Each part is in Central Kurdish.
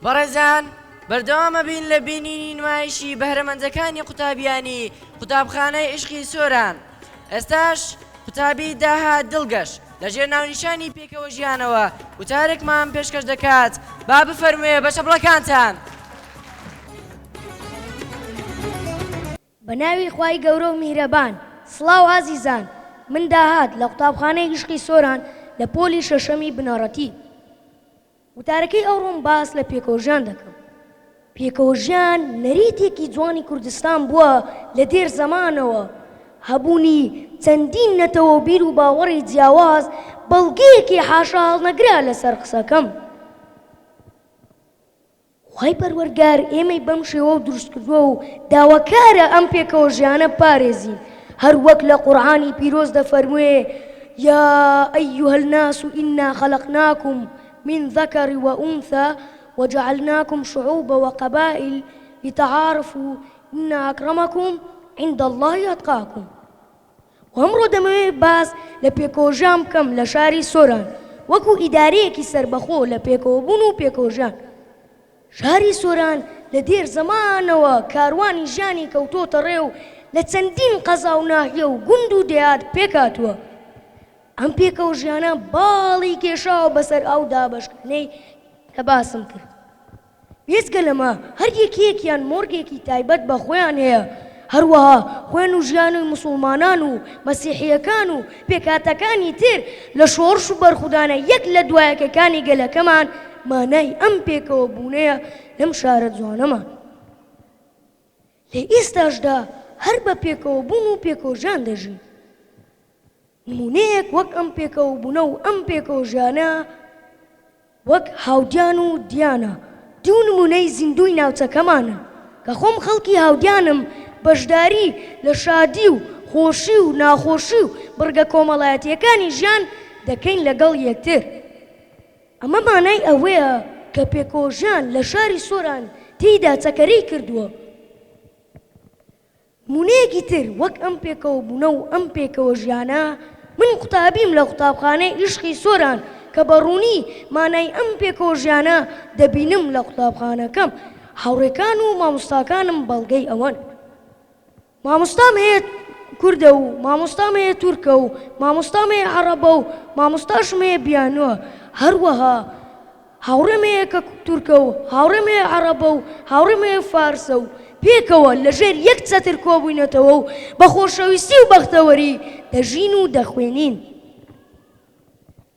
بەڕێزان بەردەوامە بین لە بینینی نمایشی بەهرەمەندەکانی قوتابیانی قوتابخانەی عشقی سۆران. ئێستاش قوتابی داهات دڵگەش لەژێر ناونیشانی پێکەوە ژیانەوە وتارێکمان پێشکەش دەکات. با بفەرموێ بە چەپڵەکانتان. بە ناوی خوای گەورە و میهرەبان. سڵاو ئازیزان، من داهات لە قوتابخانەی عشقی سۆران لە پۆلی شەشەمی بنەڕەتی. وتارەکەی ئەوڕۆم باس لە پێکەوەژیان دەکەم. پێکەوەژیان نەریتێکی جوانی کوردستان بووە لە دێر زەمانەوە، هەبوونی چەندین نەتەوە بیر و باوەڕی جیاواز بەڵگەیەکی حاشا هەڵنەگرا لەسەر قسەکەم. خوای پەروەردگار ئێمەی بەم شێوە دروست کردووە و داواکارە ئەم پێکەوەژیانە پارێزین، هەر وەک لە قورئانی پیرۆز دەفەرموێ: یا ئەیها الناس ئینا خەلەقناکم من ذكر وأنثى وجعلناكم شعوبا وقبائل لتعارفوا إن أكرمكم عند الله أتقاكم. وهمرو دەمەوێت باس لە پێکەوەژیان بکەم لە شاری سۆران وەکو ئیدارەیەکی سەربەخۆ لە پێکەوەبوون و پێکەوەژیان. شاری سۆران لە دێر زەمانەوە کاروانی ژیانی کەوتۆتە ڕێ و لە چەندین قەزا و ناحیە و گوند و دێهات پێکاتووە. ئەم پێکەوەژیانە باڵی کێشاوە بەسەر ئەو دابەشکردنەی کە باسم کرد. بێجگە لەمە هەر یەکێکیان مۆرگێکی تایبەت بە خۆیان هەیە، هەروەها خوێن و ژیانی موسڵمانان و مەسیحیەکان و پێکاتەکانی تر لە شۆڕش و بەرخودانە یەک لە دوایەکەکانی گەلەکەمان مانای ئەم پێکەوە بوونەیە لەم شارە جوانەمان. لە ئێستاشدا هەر بە پێکەوە بوون و پێکەوەژیان دەژین. نمونەیەک وەک ئەم پێکەوە بوونە و ئەم پێکەوەژیانە وەک هاودیان و دیانە دوو نمونەی زیندوی ناوچەکەمانە کە خۆم خەڵکی هاودیانم بەشداری لە شادی و خۆشی و ناخۆشی و بڕگە کۆمەڵایەتیەکانی ژیان دەکەین لەگەڵ یەکتر. ئەمە مانای ئەوەیە کە پێکەوەژیان لە شاری سۆران تێیدا چەکەرەی کردووە. نمونەیەکی تر وەک ئەم پێکەوە بوونە و ئەم پێکەوەژیانە من قوتابیم لە قوتابخانەی عشقی سۆران کە بەڕوونی مانای ئەم پێکەوەژیانە دەبینم لە قوتابخانەکەم. هاوڕێکان و مامۆستاکانم بەڵگەی ئەوەن. مامۆستام هەیە کوردە و مامۆستام هەیە تورکە و مامۆستام هەیە عەرەبە و مامۆستاشم هەیە بیانوە، هەروەها هاوڕێم هەیە کە تورکە و هاوڕێم هەیە عەرەبە و هاوڕێم هەیە فارسە و پێکەوە لەژێر یەک چەتر کۆبووینەتەوە و بە خۆشەویستی و بەختەوەری دەژین و دەخوێنین.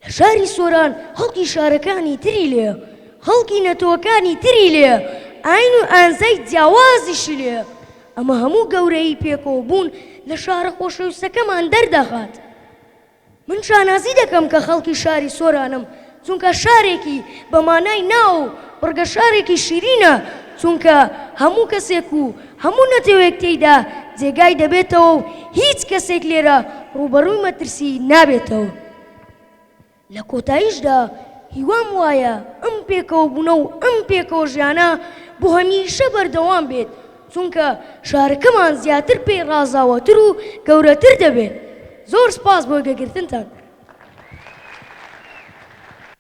لە شاری سۆران خەڵکی شارەکانی تری لێیە، خەڵکی نەتەوەکانی تری لێیە، ئاین و ئانزای جیاوازیشی لێیە. ئەمە هەموو گەورەی پێکەوە بوون لە شارە خۆشەویستەکەمان دەردەخات. من شانازی دەکەم کە خەڵکی شاری سۆرانم، چونکە شارێکی بە مانای ناو و بڕگە شارێکی شیرینە، چونکە هەموو کەسێک و هەموو نەتەوەیەک تێیدا جێگای دەبێتەوە و هیچ کەسێک لێرە ڕوبەڕووی مەترسی نابێتەوە. لە کۆتاییشدا هیوام وایە ئەم پێکەوە بوونە و ئەم پێکەوەژیانە بۆ هەمیشە بەردەوام بێت، چونکە شارەکەمان زیاتر پێی ڕازاوەتر و گەورەتر دەبێت. زۆر سپاس بۆ گەگرتنتان.